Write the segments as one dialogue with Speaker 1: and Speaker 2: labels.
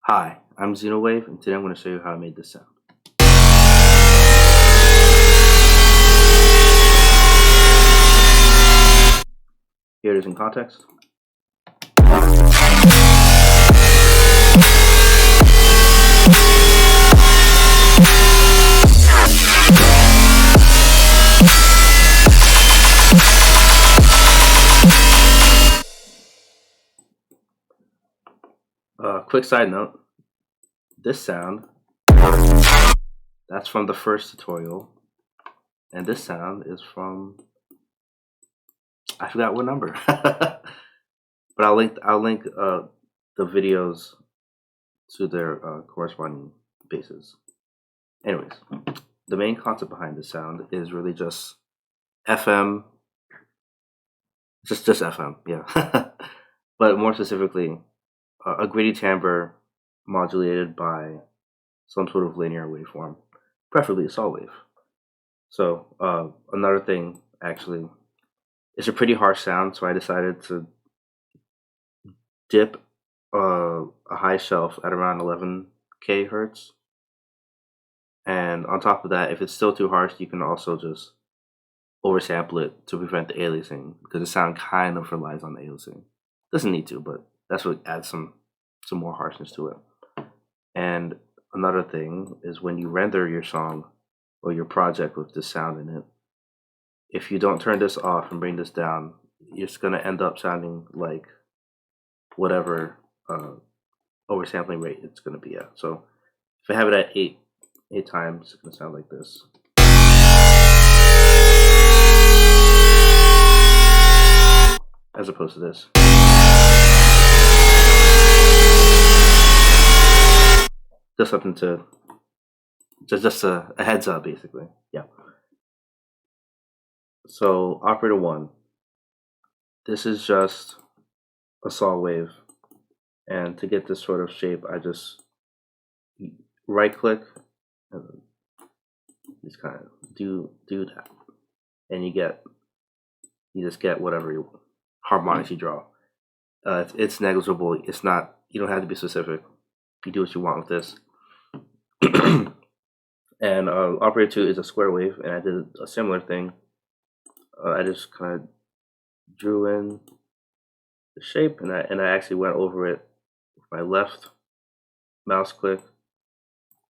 Speaker 1: Hi, I'm Xenowave, and today I'm going to show you how I made this sound. Here it is in context. Quick side note, this sound, that's from the first tutorial, and this sound is from, I forgot what number, but I'll link the videos to their corresponding bases. Anyways, the main concept behind this sound is really just FM, just FM, yeah. But more specifically, a gritty timbre modulated by some sort of linear waveform, preferably a saw wave. So another thing, actually, it's a pretty harsh sound, so I decided to dip a high shelf at around 11K hertz. And on top of that, if it's still too harsh, you can also just oversample it to prevent the aliasing, because the sound kind of relies on the aliasing. Doesn't need to, but that's what adds some more harshness to it. And another thing is, when you render your song or your project with this sound in it, if you don't turn this off and bring this down, you're just going to end up sounding like whatever oversampling rate it's going to be at. So if I have it at 8 times, it's going to sound like this. As opposed to this. Just something to, just a heads up, basically. Yeah. So operator 1, this is just a saw wave, and to get this sort of shape, I just right click and just kind of do that, and you just get whatever harmonics you draw. It's negligible. It's not. You don't have to be specific. You do what you want with this. And operator 2 is a square wave, and I did a similar thing. I just kind of drew in the shape, and I actually went over it with my left mouse click,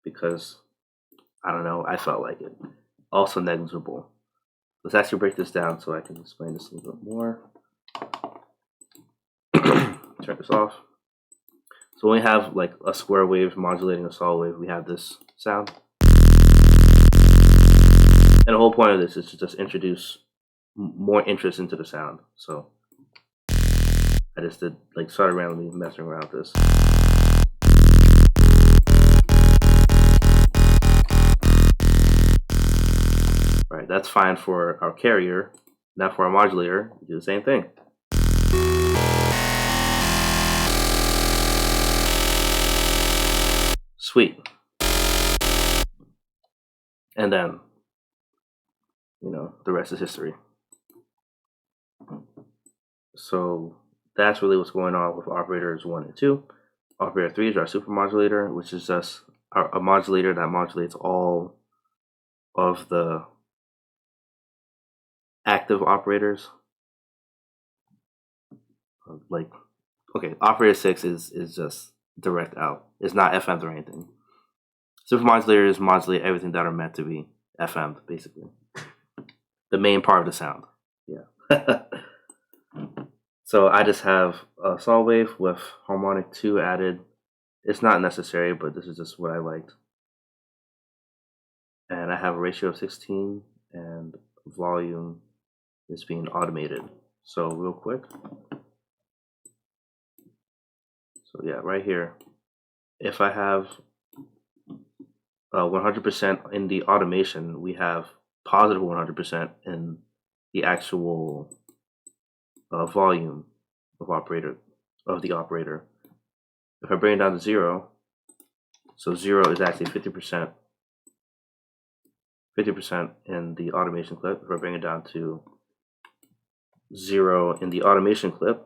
Speaker 1: because I don't know, I felt like it. Also negligible. Let's actually break this down so I can explain this a little bit more. Turn this off. So when we have like a square wave modulating a saw wave, we have this sound. And the whole point of this is to just introduce more interest into the sound. So I just started randomly messing around with this. All right, that's fine for our carrier. Now for our modulator, we do the same thing. Sweet. And then, the rest is history. So that's really what's going on with operators 1 and 2. Operator 3 is our super modulator, which is just a modulator that modulates all of the active operators. Operator 6 is just direct out. It's not FM'd or anything. Super modulators modulate everything that are meant to be FM'd, basically. The main part of the sound. Yeah. So I just have a saw wave with harmonic 2 added. It's not necessary, but this is just what I liked. And I have a ratio of 16, and volume is being automated. So real quick. So yeah, right here, if I have 100% in the automation, we have positive 100% in the actual volume of the operator. If I bring it down to 0, so 0 is actually 50% in the automation clip. If I bring it down to 0 in the automation clip,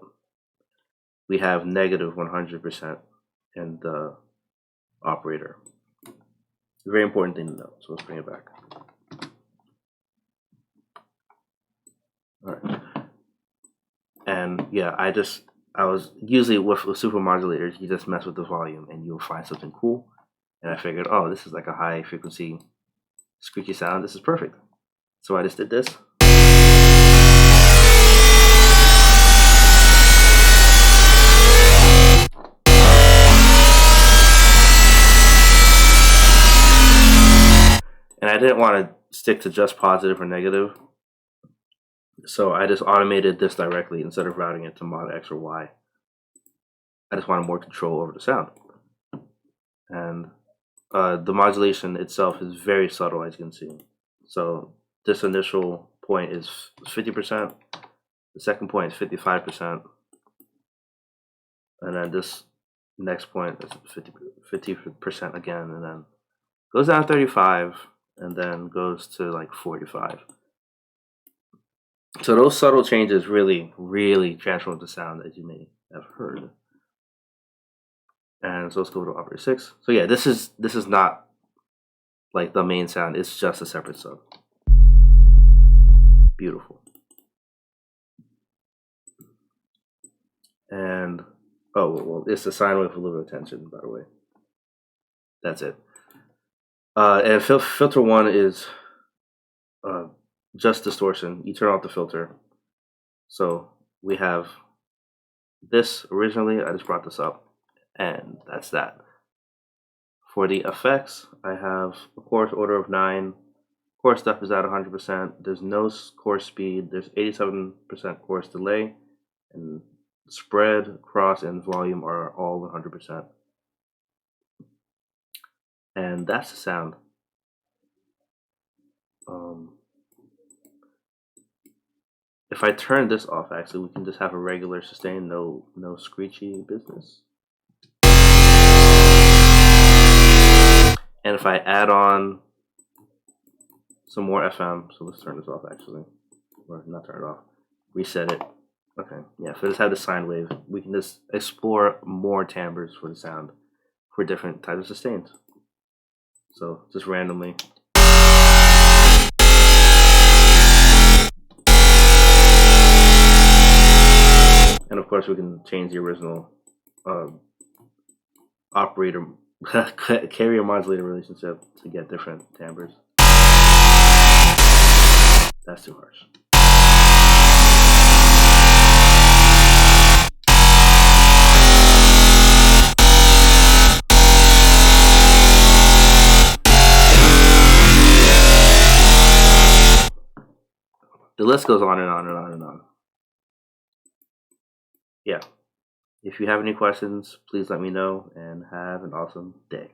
Speaker 1: we have negative 100% in the operator. Very important thing to know. So let's bring it back. All right. And yeah, I was usually with super modulators, you just mess with the volume and you'll find something cool. And I figured, oh, this is like a high frequency screechy sound. This is perfect. So I just did this. And I didn't want to stick to just positive or negative. So I just automated this directly instead of routing it to mod X or Y. I just wanted more control over the sound. And the modulation itself is very subtle, as you can see. So this initial point is 50%. The second point is 55%. And then this next point is 50% again, and then goes down 35, and then goes to like 45. So those subtle changes really, really transform the sound, as you may have heard. And so let's go to operator 6. So yeah, this is not like the main sound, it's just a separate sub. Beautiful. And oh well, it's a sine wave with a little bit of tension, by the way. That's it. And filter 1 is just distortion. You turn off the filter. So we have this originally. I just brought this up, and that's that. For the effects, I have a chorus order of 9. Chorus depth is at 100%. There's no chorus speed. There's 87% chorus delay, and spread, cross, and volume are all 100%. And that's the sound. If I turn this off, actually, we can just have a regular sustain, no screechy business. And if I add on some more FM, so let's turn this off actually, or not turn it off, reset it. Okay, yeah, if I just have the sine wave, we can just explore more timbres for the sound for different types of sustains. So just randomly. And of course we can change the original operator carrier modulator relationship to get different timbres. That's too harsh. The list goes on and on and on and on. Yeah. If you have any questions, please let me know, and have an awesome day.